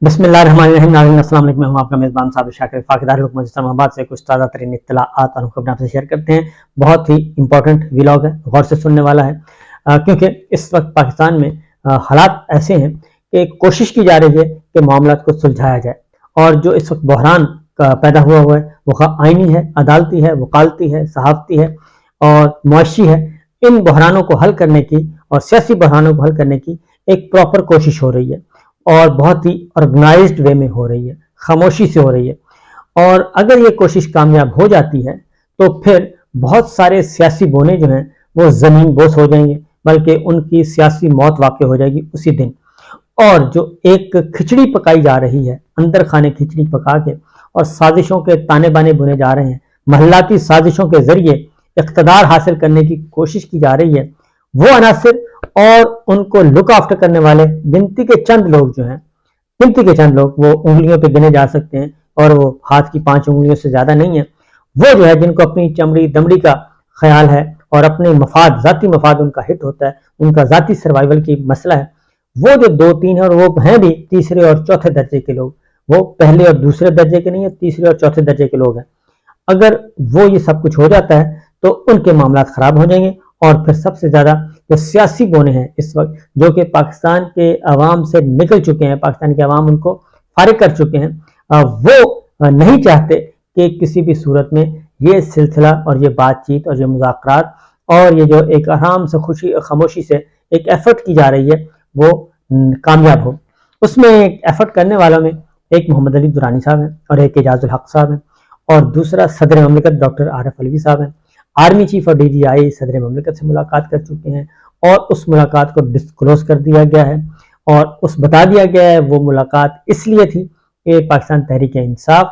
بسم اللہ الرحمن الرحیم. ناظرین السلام علیکم. میں ہوں آپ کا میزبان صابر شاکر وفاق دارالحکومت اسلام آباد سے کچھ تازہ ترین اطلاعات اور خبریں آپ سے شیئر کرتے ہیں. بہت ہی امپورٹنٹ ولاگ ہے, غور سے سننے والا ہے, کیونکہ اس وقت پاکستان میں حالات ایسے ہیں کہ کوشش کی جا رہی ہے کہ معاملات کو سلجھایا جائے, اور جو اس وقت بحران پیدا ہوا ہے وہ آئینی ہے, عدالتی ہے, وکالتی ہے, صحافتی ہے اور معاشی ہے. ان بحرانوں کو حل کرنے کی اور سیاسی بحرانوں کو حل کرنے کی ایک پراپر کوشش ہو رہی ہے, اور بہت ہی آرگنائزڈ وے میں ہو رہی ہے, خاموشی سے ہو رہی ہے. اور اگر یہ کوشش کامیاب ہو جاتی ہے تو پھر بہت سارے سیاسی بونے جو ہیں وہ زمین بوس ہو جائیں گے, بلکہ ان کی سیاسی موت واقع ہو جائے گی اسی دن. اور جو ایک کھچڑی پکائی جا رہی ہے, اندر خانے کھچڑی پکا کے اور سازشوں کے تانے بانے بنے جا رہے ہیں, محلاتی سازشوں کے ذریعے اقتدار حاصل کرنے کی کوشش کی جا رہی ہے, وہ عناصر اور ان کو لک آفٹر کرنے والے گنتی کے چند لوگ جو ہیں, گنتی کے چند لوگ, وہ انگلیوں پہ گنے جا سکتے ہیں اور وہ ہاتھ کی 5 انگلیوں سے زیادہ نہیں ہیں, وہ جو ہے جن کو اپنی چمڑی دمڑی کا خیال ہے اور اپنے مفاد, ذاتی مفاد ان کا ہٹ ہوتا ہے, ان کا ذاتی سروائیول کی مسئلہ ہے, وہ جو 2-3 ہیں, اور وہ ہیں بھی تیسرے اور چوتھے درجے کے لوگ, وہ پہلے اور دوسرے درجے کے نہیں ہیں, تیسرے اور چوتھے درجے کے لوگ ہیں. اگر وہ یہ سب کچھ ہو جاتا ہے تو ان کے معاملات خراب ہو جائیں گے, اور پھر سب سے زیادہ جو سیاسی بونے ہیں اس وقت, جو کہ پاکستان کے عوام سے نکل چکے ہیں, پاکستان کے عوام ان کو فارغ کر چکے ہیں, وہ نہیں چاہتے کہ کسی بھی صورت میں یہ سلسلہ اور یہ بات چیت اور یہ مذاکرات اور یہ جو ایک آرام سے خوشی اور خاموشی سے ایک ایفرٹ کی جا رہی ہے وہ کامیاب ہو. اس میں ایک ایفرٹ کرنے والوں میں ایک محمد علی درانی صاحب ہیں, اور ایک اعجاز الحق صاحب ہیں, اور دوسرا صدر مملکت ڈاکٹر عارف علوی صاحب ہیں. آرمی چیف اور ڈی جی آئی صدر مملکت سے ملاقات کر چکے ہیں, اور اس ملاقات کو ڈسکلوز کر دیا گیا ہے, اور بتا دیا گیا ہے وہ ملاقات اس لیے تھی کہ پاکستان تحریک انصاف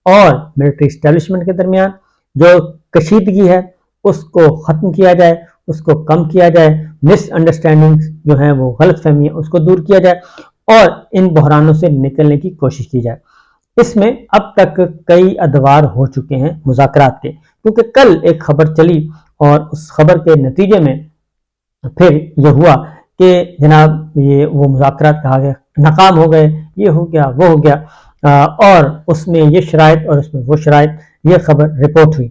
اور ملٹری اسٹیبلشمنٹ کے درمیان جو کشیدگی ہے اس کو ختم کیا جائے, اس کو کم کیا جائے, مس انڈرسٹینڈنگ جو ہیں وہ غلط فہمی اس کو دور کیا جائے, اور ان بحرانوں سے نکلنے کی کوشش کی جائے. اس میں اب تک کئی ادوار ہو چکے ہیں مذاکرات کے, کیونکہ کل ایک خبر چلی اور اس خبر کے نتیجے میں پھر یہ ہوا کہ جناب یہ وہ مذاکرات کہا گیا ناکام ہو گئے, یہ ہو گیا وہ ہو گیا, اور اس میں یہ شرائط اور اس میں وہ شرائط, یہ خبر رپورٹ ہوئی.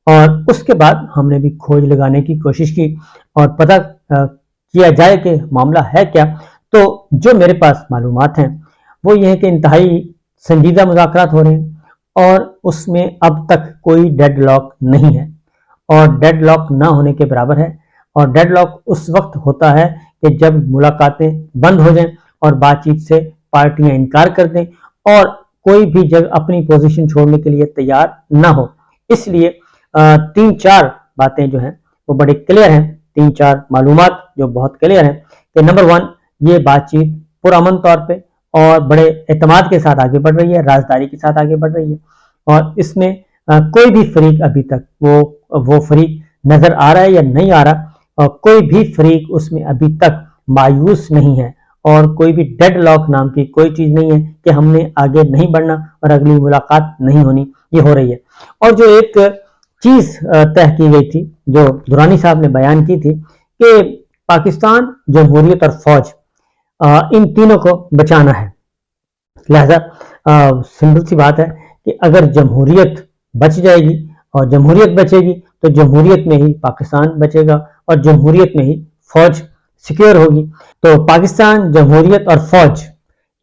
اور اس کے بعد ہم نے بھی کھوج لگانے کی کوشش کی اور پتہ کیا جائے کہ معاملہ ہے کیا. تو جو میرے پاس معلومات ہیں وہ یہ ہے کہ انتہائی سنجیدہ مذاکرات ہو رہے ہیں, اور اس میں اب تک کوئی ڈیڈ لاک نہیں ہے, اور ڈیڈ لاک نہ ہونے کے برابر ہے. اور ڈیڈ لاک اس وقت ہوتا ہے کہ جب ملاقاتیں بند ہو جائیں اور بات چیت سے پارٹیاں انکار کر دیں اور کوئی بھی جگہ اپنی پوزیشن چھوڑنے کے لیے تیار نہ ہو. اس لیے 3-4 باتیں جو ہیں وہ بڑے کلیئر ہیں, 3-4 معلومات جو بہت کلیئر ہیں کہ نمبر 1, یہ بات چیت پرامن طور پہ اور بڑے اعتماد کے ساتھ آگے بڑھ رہی ہے, رازداری کے ساتھ آگے بڑھ رہی ہے, اور اس میں کوئی بھی فریق ابھی تک وہ فریق نظر آ رہا ہے یا نہیں آ رہا, اور کوئی بھی فریق اس میں ابھی تک مایوس نہیں ہے, اور کوئی بھی ڈیڈ لاک نام کی کوئی چیز نہیں ہے کہ ہم نے آگے نہیں بڑھنا اور اگلی ملاقات نہیں ہونی, یہ ہو رہی ہے. اور جو ایک چیز طے کی گئی تھی جو درانی صاحب نے بیان کی تھی کہ پاکستان, جمہوریت اور فوج, ان تینوں کو بچانا ہے. لہذا سمپل سی بات ہے کہ اگر جمہوریت بچ جائے گی اور جمہوریت بچے گی تو جمہوریت میں ہی پاکستان بچے گا اور جمہوریت میں ہی فوج سیکیور ہوگی. تو پاکستان, جمہوریت اور فوج,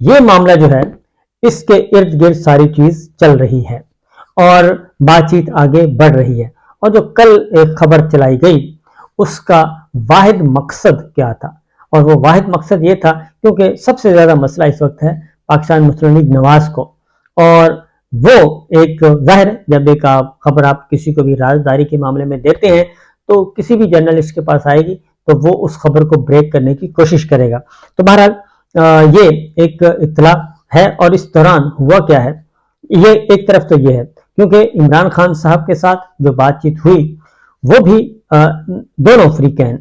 یہ معاملہ جو ہے اس کے ارد گرد ساری چیز چل رہی ہے اور بات چیت آگے بڑھ رہی ہے. اور جو کل ایک خبر چلائی گئی اس کا واحد مقصد کیا تھا, اور وہ واحد مقصد یہ تھا کیونکہ سب سے زیادہ مسئلہ اس وقت ہے پاکستان مسلم لیگ نواز کو, اور وہ ایک ظاہر جب ایک خبر آپ کسی کو بھی رازداری کے معاملے میں دیتے ہیں تو کسی بھی جرنلسٹ کے پاس آئے گی تو وہ اس خبر کو بریک کرنے کی کوشش کرے گا. تو بہرحال یہ ایک اطلاع ہے, اور اس دوران ہوا کیا ہے, یہ ایک طرف تو یہ ہے کیونکہ عمران خان صاحب کے ساتھ جو بات چیت ہوئی وہ بھی دونوں فریقین,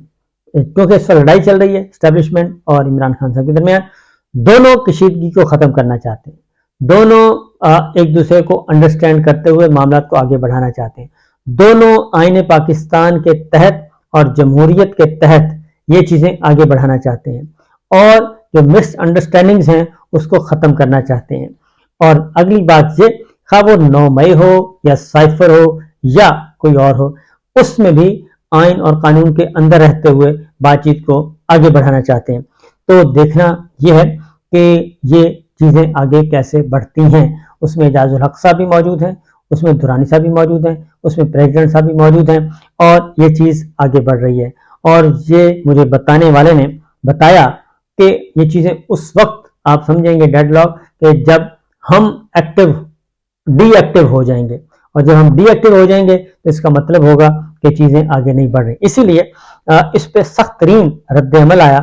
کیونکہ اس پر لڑائی چل رہی ہے اسٹیبلشمنٹ اور عمران خان صاحب کے درمیان, دونوں کشیدگی کو ختم کرنا چاہتے ہیں, دونوں ایک دوسرے کو انڈرسٹینڈ کرتے ہوئے معاملات کو آگے بڑھانا چاہتے ہیں, دونوں آئین پاکستان کے تحت اور جمہوریت کے تحت یہ چیزیں آگے بڑھانا چاہتے ہیں, اور جو مس انڈرسٹینڈنگز ہیں اس کو ختم کرنا چاہتے ہیں. اور اگلی بات یہ، خواہ وہ 9 مئی ہو یا سائفر ہو یا کوئی اور ہو، اس میں بھی آئین اور قانون کے اندر رہتے ہوئے بات چیت کو آگے بڑھانا چاہتے ہیں. تو دیکھنا یہ ہے کہ یہ چیزیں آگے کیسے بڑھتی ہیں. اس میں اعجاز الحق صاحب بھی موجود ہیں، اس میں درانی صاحب بھی موجود ہیں، اس میں پریزیڈنٹ صاحب بھی موجود ہیں، اور یہ چیز آگے بڑھ رہی ہے. اور یہ مجھے بتانے والے نے بتایا کہ یہ چیزیں اس وقت آپ سمجھیں گے ڈیڈ لاک کہ جب ہم ڈی ایکٹیو ہو جائیں گے، اور جب ہم ڈی ایکٹیو ہو جائیں گے تو اس کا مطلب ہوگا کہ چیزیں آگے نہیں بڑھ رہی. اسی لیے اس پہ سخت ترین رد عمل آیا.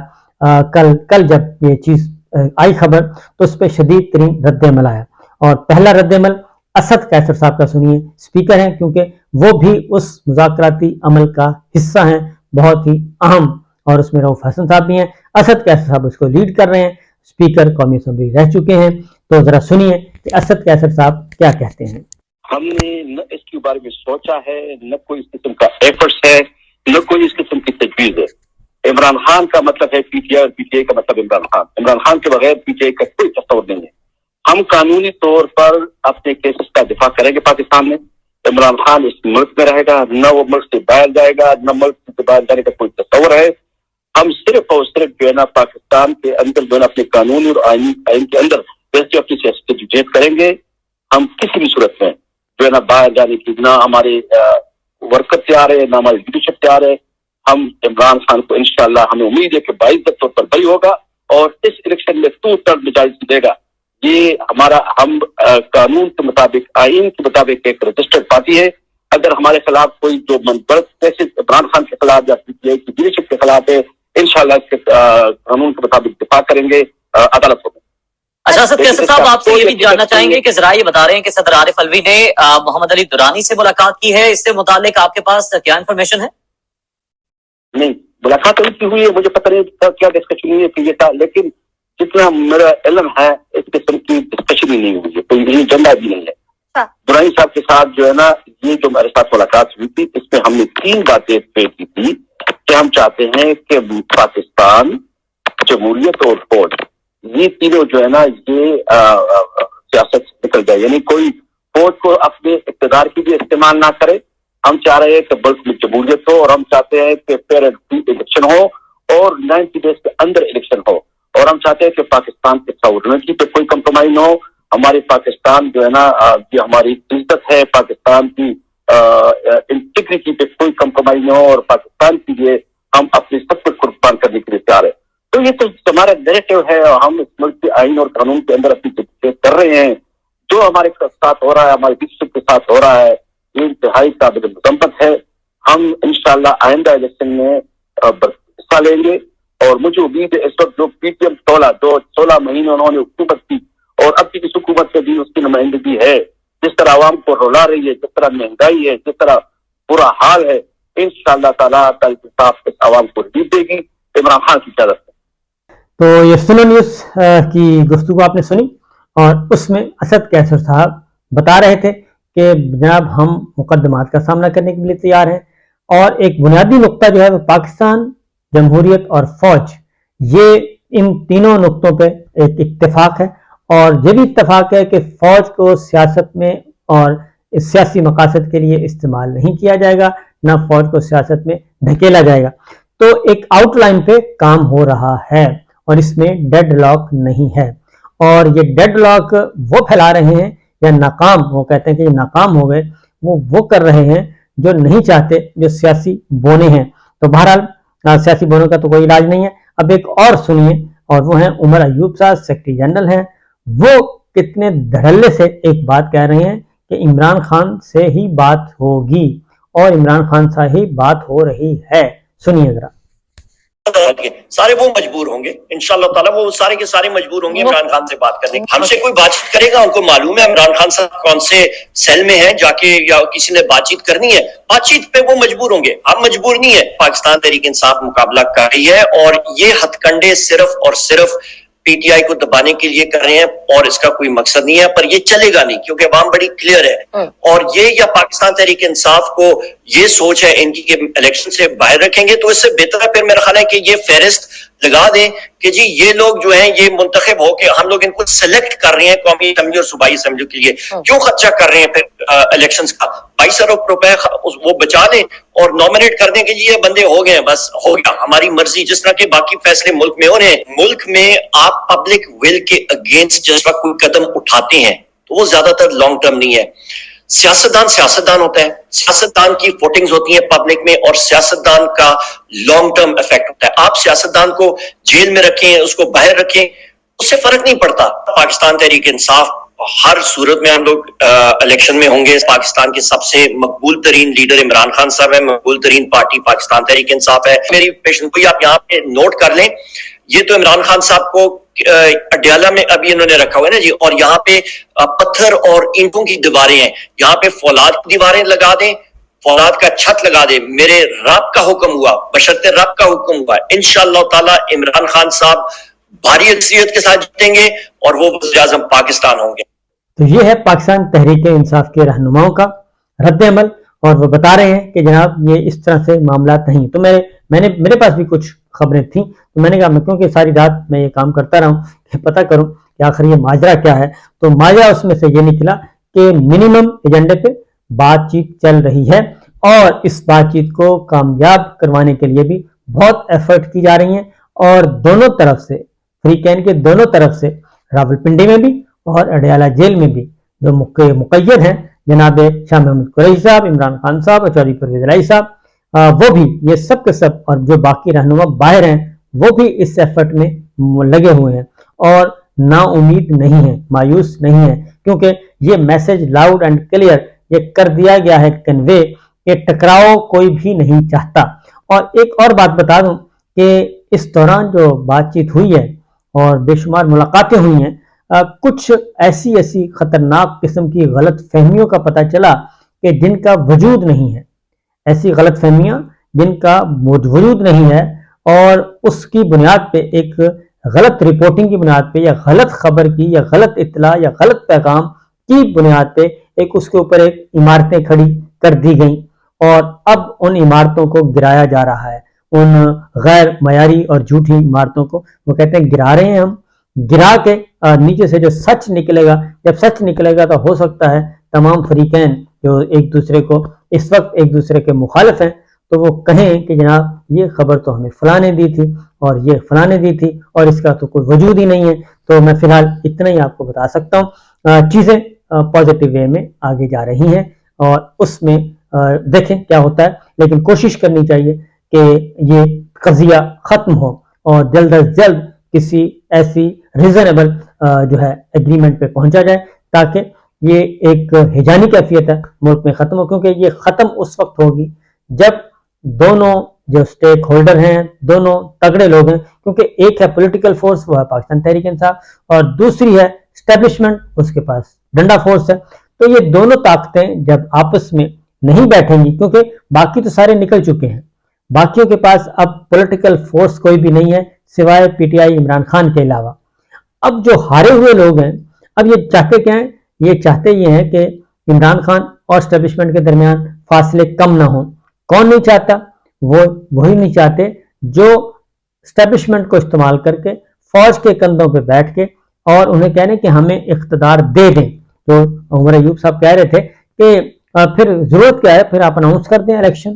کل جب یہ چیز آئی خبر تو اس پہ شدید ترین رد عمل آیا. اور پہلا رد عمل اسد قیصر صاحب کا سنیے. اسپیکر ہیں کیونکہ وہ بھی اس مذاکراتی عمل کا حصہ ہیں، بہت ہی اہم، اور اس میں رؤف حسن صاحب بھی ہیں. اسد قیصر صاحب اس کو لیڈ کر رہے ہیں، اسپیکر قومی اسمبلی رہ چکے ہیں. تو ذرا سنیے کہ اسد قیصر صاحب کیا کہتے ہیں. ہم نے نہ اس کے بارے میں سوچا ہے، نہ کوئی اس قسم کا ایفرٹس ہے، نہ کوئی اس قسم کی تجویز ہے. عمران خان کا مطلب ہے پی ٹی آئی، اور پی ٹی آئی کا مطلب عمران خان کے بغیر پی ٹی آئی کا کوئی تصور نہیں ہے. ہم قانونی طور پر اپنے کیسز کا دفاع کریں گے پاکستان میں. عمران خان اس ملک میں رہے گا، نہ وہ ملک سے باہر جائے گا، نہ ملک سے باہر جانے کا کوئی تصور ہے. ہم صرف اور صرف جو ہے نا پاکستان کے اندر جو ہے نا اپنے قانون اور آئین کے اندر ویسے اپنی سیاست کی جدید کریں گے. ہم کسی بھی صورت میں جو ہے نا باہر جانے کی نہ ہمارے ورکر تیار ہے، نہ ہماری لیڈرشپ تیار ہے. ہم عمران خان کو انشاءاللہ ہمیں امید ہے کہ باعزت طور پر بری ہوگا اور اس الیکشن میں 2/3 میجارٹی دے گا. یہ ہمارا ہم قانون کے مطابق، آئین کے مطابق ایک رجسٹرڈ پارٹی ہے. اگر ہمارے خلاف کوئی جو منفرد کیسے عمران خان کے خلاف یا پی ٹی آئی کی لیڈرشپ کے خلاف ہے، انشاءاللہ اس کے قانون کے مطابق دفاع کریں گے عدالت ہوگا. اچھا اسد قیصر صاحب، آپ سے یہ بھی جاننا چاہیں گے کہ ذرا یہ بتا رہے ہیں کہ صدر عارف الوی نے محمد علی درانی سے ملاقات کی ہے، اس سے متعلق آپ کے پاس کیا انفارمیشن ہے؟ نہیں، ملاقات ان کی ہوئی ہے، مجھے پتہ نہیں کیا ڈسکشن ہوئی ہے کہ یہ تھا، لیکن جتنا میرا علم ہے اس قسم کی ڈسکشن ہی نہیں ہوئی ہے، کوئی ایجنڈا بھی نہیں ہے. درانی صاحب کے ساتھ جو ہے نا یہ جو میرے ساتھ ملاقات ہوئی تھی، اس میں ہم نے 3 باتیں طے کی تھی کہ ہم چاہتے ہیں کہ پاکستان، جمہوریت اور فوج، یہ تینوں جو ہے نا یہ سیاست سے نکل جائے. یعنی کوئی فوج کو اپنے اقتدار کی بھی استعمال نہ کرے. ہم چاہ رہے ہیں کہ ملک میں جمہوریت ہو، اور ہم چاہتے ہیں کہ فیئر اینڈ فری الیکشن ہو اور 90 ڈیز کے اندر الیکشن ہو. اور ہم چاہتے ہیں کہ پاکستان کے ساورنٹی پہ کوئی کمپرومائز نہ ہو. ہماری پاکستان جو ہے نا یہ ہماری عزت ہے، پاکستان کی انٹیگریٹی پہ کوئی کمپرومائز نہ ہو، اور پاکستان کے لیے ہم اپنے سب کچھ قربان کرنے کے لیے تیار ہیں. تو یہ تو ہمارا نیریٹو ہے، اور ہم اس ملک کے آئین اور قانون کے اندر اپنی جدوجہد کر رہے ہیں. جو ہمارے ساتھ ہو رہا ہے، ہمارے لیڈرشپ کے ساتھ ہو رہا ہے، یہ انتہائی قابل مذمت ہے. ہم انشاءاللہ آئندہ الیکشن میں حصہ لیں گے، اور مجھے امید ہے اس وقت جو پی ٹی ایم 16 مہینے انہوں نے حکومت کی، اور اب کی اس حکومت میں بھی اس کی نمائندگی ہے، جس طرح عوام کو رلا رہی ہے، جس طرح مہنگائی ہے، جس طرح برا حال ہے، انشاءاللہ تعالیٰ اس عوام کو ریلیف دے گی عمران خان کی قیادت میں. تو یہ سنو نیوز کی گفتگو آپ نے سنی، اور اس میں اسد قیصر صاحب بتا رہے تھے کہ جناب ہم مقدمات کا سامنا کرنے کے لیے تیار ہیں. اور ایک بنیادی نقطہ جو ہے وہ پاکستان، جمہوریت اور فوج، یہ ان تینوں نقطوں پہ ایک اتفاق ہے. اور یہ بھی اتفاق ہے کہ فوج کو سیاست میں اور سیاسی مقاصد کے لیے استعمال نہیں کیا جائے گا، نہ فوج کو سیاست میں دھکیلا جائے گا. تو ایک آؤٹ لائن پہ کام ہو رہا ہے، اور اس میں ڈیڈ لاک نہیں ہے. اور یہ ڈیڈ لاک وہ پھیلا رہے ہیں یا ناکام، وہ کہتے ہیں کہ یہ ناکام ہو گئے، وہ کر رہے ہیں جو نہیں چاہتے، جو سیاسی بونے ہیں. تو بہرحال سیاسی بونوں کا تو کوئی علاج نہیں ہے. اب ایک اور سنیے، اور وہ ہیں عمر ایوب صاحب، سیکرٹری جنرل ہیں. وہ کتنے دھڑلے سے ایک بات کہہ رہے ہیں کہ عمران خان سے ہی بات ہوگی، اور عمران خان سے ہی بات ہو رہی ہے. سنیے ذرا. سارے وہ مجبور ہوں گے انشاءاللہ تعالیٰ، وہ سارے کے سارے مجبور ہوں گے عمران خان سے بات کرنے. ہم سے کوئی بات چیت کرے گا، ان کو معلوم ہے عمران خان صاحب کون سے سیل میں ہیں، جا کے یا کسی نے بات چیت کرنی ہے، بات چیت پہ وہ مجبور ہوں گے. ہم مجبور نہیں ہے. پاکستان تحریک انصاف مقابلہ کر رہی ہے، اور یہ ہتھ کنڈے صرف اور صرف پی ٹی آئی کو دبانے کے لیے کر رہے ہیں، اور اس کا کوئی مقصد نہیں ہے. پر یہ چلے گا نہیں، کیونکہ عوام بڑی کلیئر ہے. اور یہ یا پاکستان تحریک انصاف کو یہ سوچ ہے ان کی کہ الیکشن سے باہر رکھیں گے، تو اس سے بہتر ہے پھر میرا خیال ہے کہ یہ فہرست لگا دیں کہ جی یہ لوگ جو ہیں یہ منتخب ہو کے ہم لوگ ان کو سلیکٹ کر رہے ہیں قومی اسمبلی اور صوبائی اسمبلی کے لیے. کیوں خرچہ کر رہے ہیں پھر الیکشنز کا؟ 22 ارب روپے وہ بچا لیں اور نامنیٹ کر دیں کہ جی یہ بندے ہو گئے بس ہو گیا ہماری مرضی. جس طرح کے باقی فیصلے ملک میں ہو رہے ہیں, ملک میں آپ پبلک ول کے اگینسٹ جس وقت کوئی قدم اٹھاتے ہیں تو وہ زیادہ تر لانگ ٹرم نہیں ہے. سیاستدان ہوتا ہے, سیاستدان کی ووٹنگز ہوتی ہیں پبلک میں اور سیاستدان کا لانگ ٹرم افیکٹ ہوتا ہے. آپ سیاستدان کو جیل میں رکھیں, اس کو باہر رکھیں, اس سے فرق نہیں پڑتا. پاکستان تحریک انصاف ہر صورت میں ہم لوگ الیکشن میں ہوں گے. پاکستان کے سب سے مقبول ترین لیڈر عمران خان صاحب ہے, مقبول ترین پارٹی پاکستان تحریک انصاف ہے. میری پیشن گوئی آپ یہاں پہ نوٹ کر لیں, یہ تو عمران خان صاحب کو اڈیالہ میں ابھی انہوں نے رکھا ہوا ہے نا جی, اور یہاں پہ پتھر اور اینٹوں کی دیواریں ہیں, یہاں پہ فولاد کی دیواریں لگا دیں, فولاد کا چھت لگا دیں. میرے رب کا حکم ہوا, بشرط رب کا حکم ہوا, انشاءاللہ تعالی عمران خان صاحب بھاری اکثریت کے ساتھ جیتیں گے اور وہ وزیر اعظم پاکستان ہوں گے. تو یہ ہے پاکستان تحریک انصاف کے رہنماؤں کا رد عمل, اور وہ بتا رہے ہیں کہ جناب یہ اس طرح سے معاملات نہیں. تو میرے پاس بھی کچھ خبریں تھیں, تو میں نے کہا میں کیونکہ ساری رات میں یہ کام کرتا رہا ہوں کہ پتہ کروں کہ آخر یہ ماجرا کیا ہے. تو ماجرا اس میں سے یہ نکلا کہ منیمم ایجنڈے پہ بات چیت چل رہی ہے, اور اس بات چیت کو کامیاب کروانے کے لیے بھی بہت ایفرٹ کی جا رہی ہیں. اور دونوں طرف سے, فری کین کے دونوں طرف سے, راولپنڈی میں بھی اور اڈیالہ جیل میں بھی جو مقید ہیں جناب شاہ محمود قریشی صاحب, عمران خان صاحب اور چودھری پرویز الہی صاحب, وہ بھی یہ سب کے سب, اور جو باقی رہنما باہر ہیں وہ بھی اس ایفرٹ میں لگے ہوئے ہیں اور نا امید نہیں ہیں, مایوس نہیں ہیں, کیونکہ یہ میسج لاؤڈ اینڈ کلیئر یہ کر دیا گیا ہے کنوے کہ ٹکراؤ کوئی بھی نہیں چاہتا. اور ایک اور بات بتا دوں کہ اس دوران جو بات چیت ہوئی ہے اور بے شمار ملاقاتیں ہوئی ہیں, کچھ ایسی خطرناک قسم کی غلط فہمیوں کا پتہ چلا کہ جن کا وجود نہیں ہے, ایسی غلط فہمیاں جن کا وجود نہیں ہے, اور اس کی بنیاد پہ ایک غلط رپورٹنگ کی بنیاد پہ یا غلط خبر کی یا غلط اطلاع یا غلط پیغام کی بنیاد پہ اس کے اوپر ایک عمارتیں کھڑی کر دی گئیں, اور اب ان عمارتوں کو گرایا جا رہا ہے. ان غیر معیاری اور جھوٹی عمارتوں کو وہ کہتے ہیں گرا رہے ہیں ہم, گرا کے نیچے سے جو سچ نکلے گا, جب سچ نکلے گا تو ہو سکتا ہے تمام فریقین جو ایک دوسرے کو اس وقت ایک دوسرے کے مخالف ہیں تو وہ کہیں کہ جناب یہ خبر تو ہمیں فلاں نے دی تھی اور یہ فلاں نے دی تھی اور اس کا تو کوئی وجود ہی نہیں ہے. تو میں فی الحال اتنا ہی آپ کو بتا سکتا ہوں. چیزیں پازیٹیو وے میں آگے جا رہی ہیں اور اس میں دیکھیں کیا ہوتا ہے, لیکن کوشش کرنی چاہیے کہ یہ قضیہ ختم ہو اور جلد از جلد کسی ایسی ریزنیبل جو ہے ایگریمنٹ پہ پہنچا جائے تاکہ یہ ایک ہیجانی کیفیت ہے ملک میں ختم ہو, کیونکہ یہ ختم اس وقت ہوگی جب دونوں جو سٹیک ہولڈر ہیں دونوں تگڑے لوگ ہیں, کیونکہ ایک ہے پولیٹیکل فورس وہ ہے پاکستان تحریک انصاف اور دوسری ہے اسٹیبلشمنٹ, اس کے پاس ڈنڈا فورس ہے. تو یہ دونوں طاقتیں جب آپس میں نہیں بیٹھیں گی, کیونکہ باقی تو سارے نکل چکے ہیں, باقیوں کے پاس اب پولیٹیکل فورس کوئی بھی نہیں ہے سوائے P T I Imran Khan کے علاوہ. اب جو ہارے ہوئے لوگ ہیں اب یہ چاہتے کیا ہیں, یہ چاہتے یہ ہیں کہ عمران خان اور اسٹیبلشمنٹ کے درمیان فاصلے کم نہ ہوں. کون نہیں چاہتا؟ وہی نہیں چاہتے جو اسٹیبلشمنٹ کو استعمال کر کے فوج کے کندھوں پہ بیٹھ کے اور انہیں کہنے کہ ہمیں اقتدار دے دیں. تو عمر ایوب صاحب کہہ رہے تھے کہ پھر ضرورت کیا ہے, پھر آپ اناؤنس کر دیں الیکشن,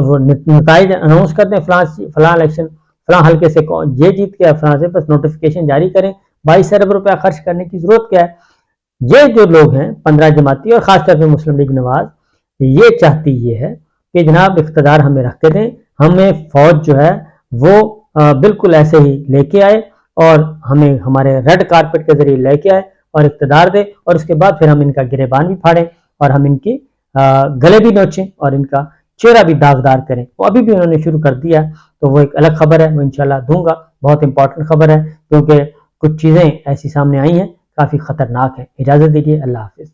وہ نتائج اناؤنس کر دیں, فلاں الیکشن فلاں حلقے سے یہ جیت گیا فلاں سے, بس نوٹیفیکیشن جاری کریں. 22 ارب روپیہ خرچ کرنے کی ضرورت کیا ہے؟ یہ جو لوگ ہیں 15 جماعتی اور خاص طور پہ مسلم لیگ نواز, یہ چاہتی یہ ہے کہ جناب اقتدار ہمیں رکھ کے دیں, ہمیں فوج جو ہے وہ بالکل ایسے ہی لے کے آئے اور ہمیں ہمارے ریڈ کارپٹ کے ذریعے لے کے آئے اور اقتدار دے, اور اس کے بعد پھر ہم ان کا گریبان بھی پھاڑیں اور ہم ان کی گلے بھی نوچیں اور ان کا چہرہ بھی داغدار کریں. وہ ابھی بھی انہوں نے شروع کر دیا, تو وہ ایک الگ خبر ہے, وہ انشاءاللہ دوں گا. بہت امپورٹنٹ خبر ہے کیونکہ کچھ چیزیں ایسی سامنے آئی ہیں کافی خطرناک ہیں. اجازت دیجیے, اللہ حافظ.